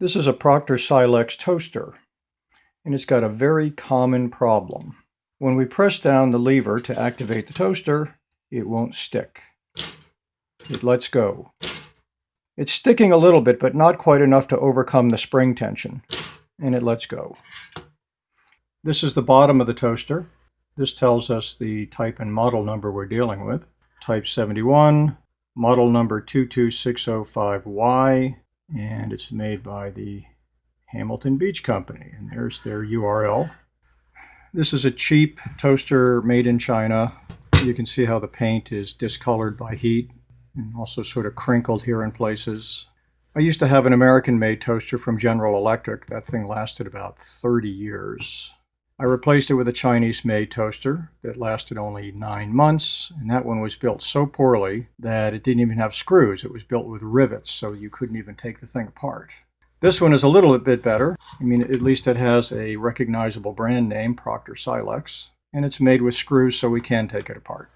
This is a Proctor Silex Toaster, and it's got a very common problem. When we press down the lever to activate the toaster, it won't stick. It lets go. It's sticking a little bit, but not quite enough to overcome the spring tension, and it lets go. This is the bottom of the toaster. This tells us the type and model number we're dealing with. Type 71, model number 22605Y, and it's made by the Hamilton Beach Company, and there's their URL. This is a cheap toaster made in China. You can see how the paint is discolored by heat and also sort of crinkled here in places. I used to have an American-made toaster from General Electric. That thing lasted about 30 years. I replaced it with a Chinese-made toaster that lasted only 9 months, and that one was built so poorly that it didn't even have screws. It was built with rivets, so you couldn't even take the thing apart. This one is a little bit better. I mean, at least it has a recognizable brand name, Proctor Silex, and it's made with screws so we can take it apart.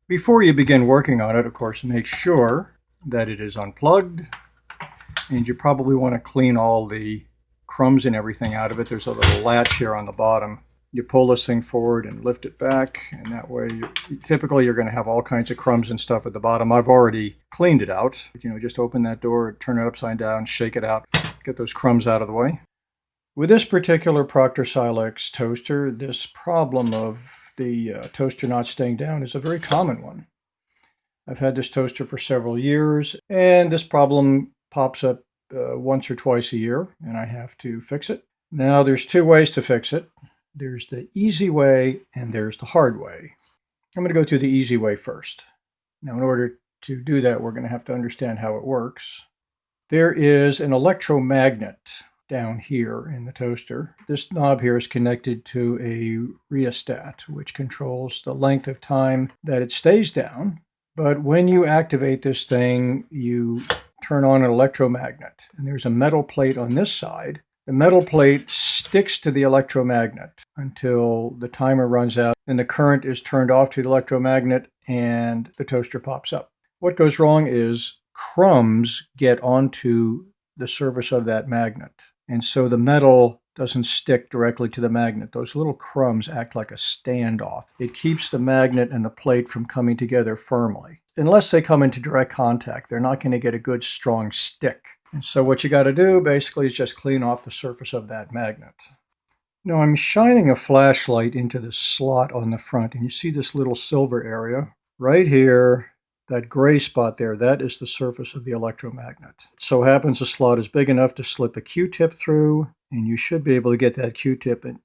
Before you begin working on it, of course, make sure that it is unplugged, and you probably want to clean all the crumbs and everything out of it. There's a little latch here on the bottom. You pull this thing forward and lift it back, and that way typically you're going to have all kinds of crumbs and stuff at the bottom. I've already cleaned it out. Just open that door, turn it upside down, shake it out, get those crumbs out of the way. With this particular Proctor Silex toaster, this problem of the toaster not staying down is a very common one. I've had this toaster for several years, and this problem pops up once or twice a year, and I have to fix it. Now, there's two ways to fix it. There's the easy way, and there's the hard way. I'm going to go to the easy way first. Now, in order to do that, we're going to have to understand how it works. There is an electromagnet down here in the toaster. This knob here is connected to a rheostat, which controls the length of time that it stays down. But when you activate this thing, you turn on an electromagnet, and there's a metal plate on this side. The metal plate sticks to the electromagnet until the timer runs out, and the current is turned off to the electromagnet, and the toaster pops up. What goes wrong is crumbs get onto the surface of that magnet, and so the metal doesn't stick directly to the magnet. Those little crumbs act like a standoff. It keeps the magnet and the plate from coming together firmly. Unless they come into direct contact, they're not going to get a good strong stick. And so what you got to do basically is just clean off the surface of that magnet. Now I'm shining a flashlight into the slot on the front, and you see this little silver area right here. That gray spot there, that is the surface of the electromagnet. It so happens the slot is big enough to slip a Q-tip through, and you should be able to get that Q-tip in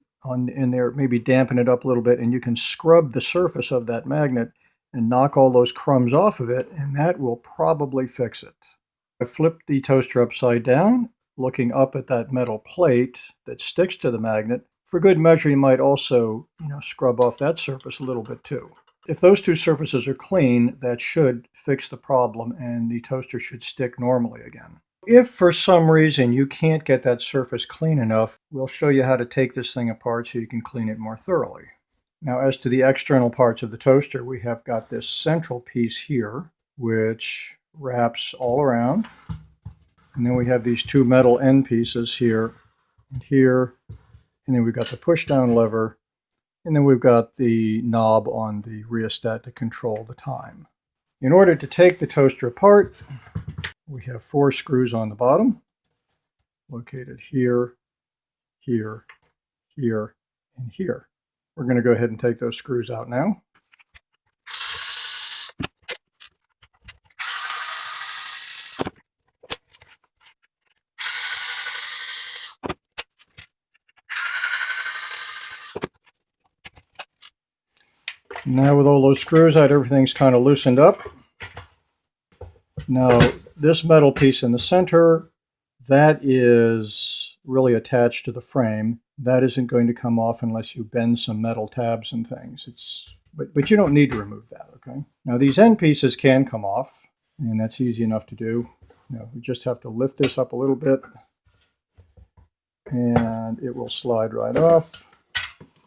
there, maybe dampen it up a little bit, and you can scrub the surface of that magnet and knock all those crumbs off of it, and that will probably fix it. I flipped the toaster upside down, looking up at that metal plate that sticks to the magnet. For good measure, you might also, scrub off that surface a little bit too. If those two surfaces are clean, that should fix the problem, and the toaster should stick normally again. If for some reason you can't get that surface clean enough, we'll show you how to take this thing apart so you can clean it more thoroughly. Now, as to the external parts of the toaster, we have got this central piece here, which wraps all around. And then we have these two metal end pieces here and here. And then we've got the push-down lever. And then we've got the knob on the rheostat to control the time. In order to take the toaster apart, we have 4 screws on the bottom, located here, here, here, and here. We're going to go ahead and take those screws out now. Now with all those screws out, everything's kind of loosened up. Now this metal piece in the center, that is really attached to the frame. That isn't going to come off unless you bend some metal tabs and things. But you don't need to remove that, okay? Now these end pieces can come off, and that's easy enough to do. We just have to lift this up a little bit, and it will slide right off.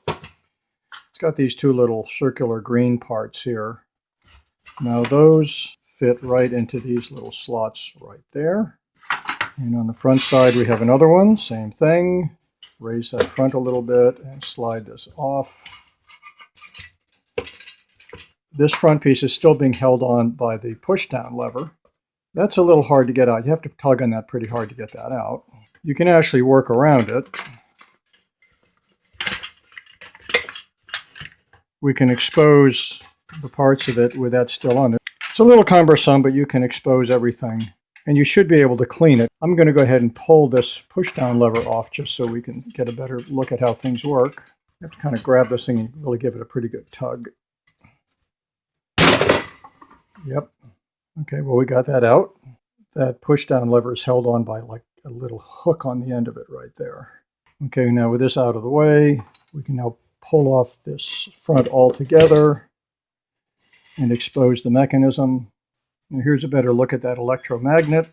It's got these two little circular green parts here. Now those fit right into these little slots right there. And on the front side, we have another one, same thing. Raise that front a little bit and slide this off. This front piece is still being held on by the push-down lever. That's a little hard to get out. You have to tug on that pretty hard to get that out. You can actually work around it. We can expose the parts of it with that still on there. It's a little cumbersome, but you can expose everything. And you should be able to clean it. I'm going to go ahead and pull this push-down lever off just so we can get a better look at how things work. You have to kind of grab this thing and really give it a pretty good tug. Yep. Okay, well, we got that out. That push-down lever is held on by like a little hook on the end of it right there. Okay, now with this out of the way, we can now pull off this front altogether and expose the mechanism. Now here's a better look at that electromagnet.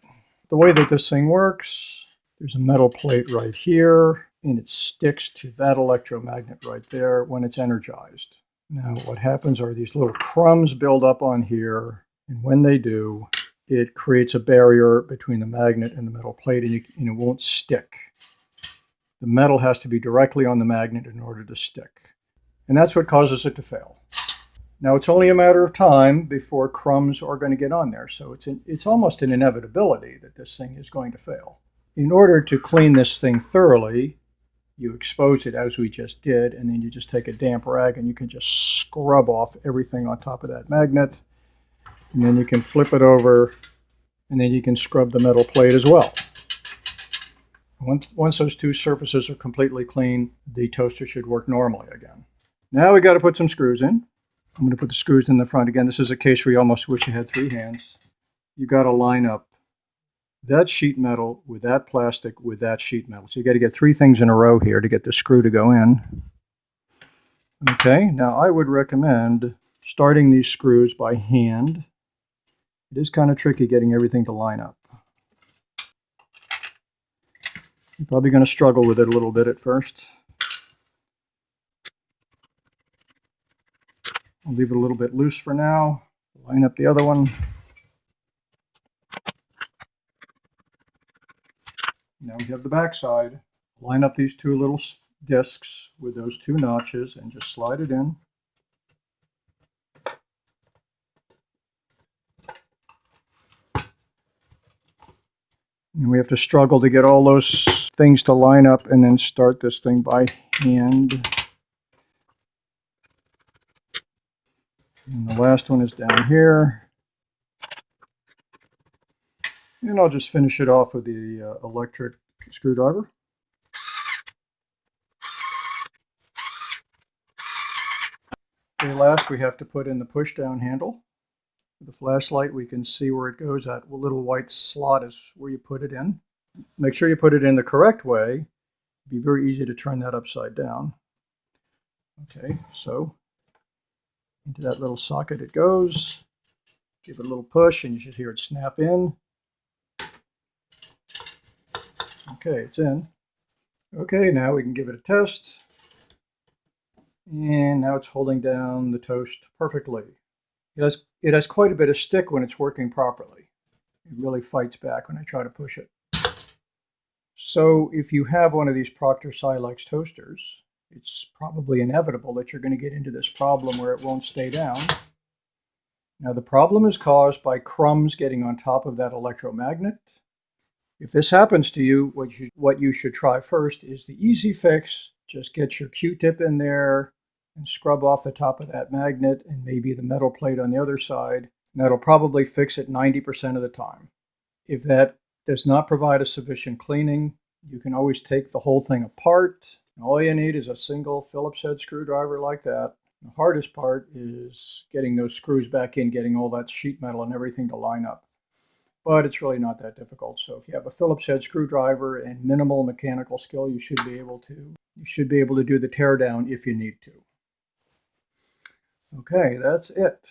The way that this thing works, there's a metal plate right here, and it sticks to that electromagnet right there when it's energized. Now what happens are these little crumbs build up on here, and when they do, it creates a barrier between the magnet and the metal plate, and it won't stick. The metal has to be directly on the magnet in order to stick. And that's what causes it to fail. Now, it's only a matter of time before crumbs are going to get on there, so it's almost an inevitability that this thing is going to fail. In order to clean this thing thoroughly, you expose it as we just did, and then you just take a damp rag and you can just scrub off everything on top of that magnet. And then you can flip it over, and then you can scrub the metal plate as well. Once those two surfaces are completely clean, the toaster should work normally again. Now we got to put some screws in. I'm going to put the screws in the front. Again, this is a case where you almost wish you had three hands. You got to line up that sheet metal with that plastic with that sheet metal. So you got to get three things in a row here to get the screw to go in. Okay, now I would recommend starting these screws by hand. It is kind of tricky getting everything to line up. You're probably going to struggle with it a little bit at first. I'll leave it a little bit loose for now. Line up the other one. Now we have the back side. Line up these two little discs with those two notches and just slide it in. And we have to struggle to get all those things to line up and then start this thing by hand. And the last one is down here. And I'll just finish it off with the electric screwdriver. Okay, last we have to put in the push-down handle. With the flashlight, we can see where it goes. That little white slot is where you put it in. Make sure you put it in the correct way. It'd be very easy to turn that upside down. Okay, so into that little socket it goes. Give it a little push and you should hear it snap in. Okay, it's in. Okay, now we can give it a test. And now it's holding down the toast perfectly. It has quite a bit of stick when it's working properly. It really fights back when I try to push it. So if you have one of these Proctor Silex toasters, it's probably inevitable that you're going to get into this problem where it won't stay down. Now the problem is caused by crumbs getting on top of that electromagnet. If this happens to you, what you should try first is the easy fix. Just get your Q-tip in there and scrub off the top of that magnet and maybe the metal plate on the other side. And that'll probably fix it 90% of the time. If that does not provide a sufficient cleaning, you can always take the whole thing apart. All you need is a single Phillips head screwdriver like that. The hardest part is getting those screws back in, getting all that sheet metal and everything to line up. But it's really not that difficult. So if you have a Phillips head screwdriver and minimal mechanical skill, you should be able to do the teardown if you need to. Okay, that's it.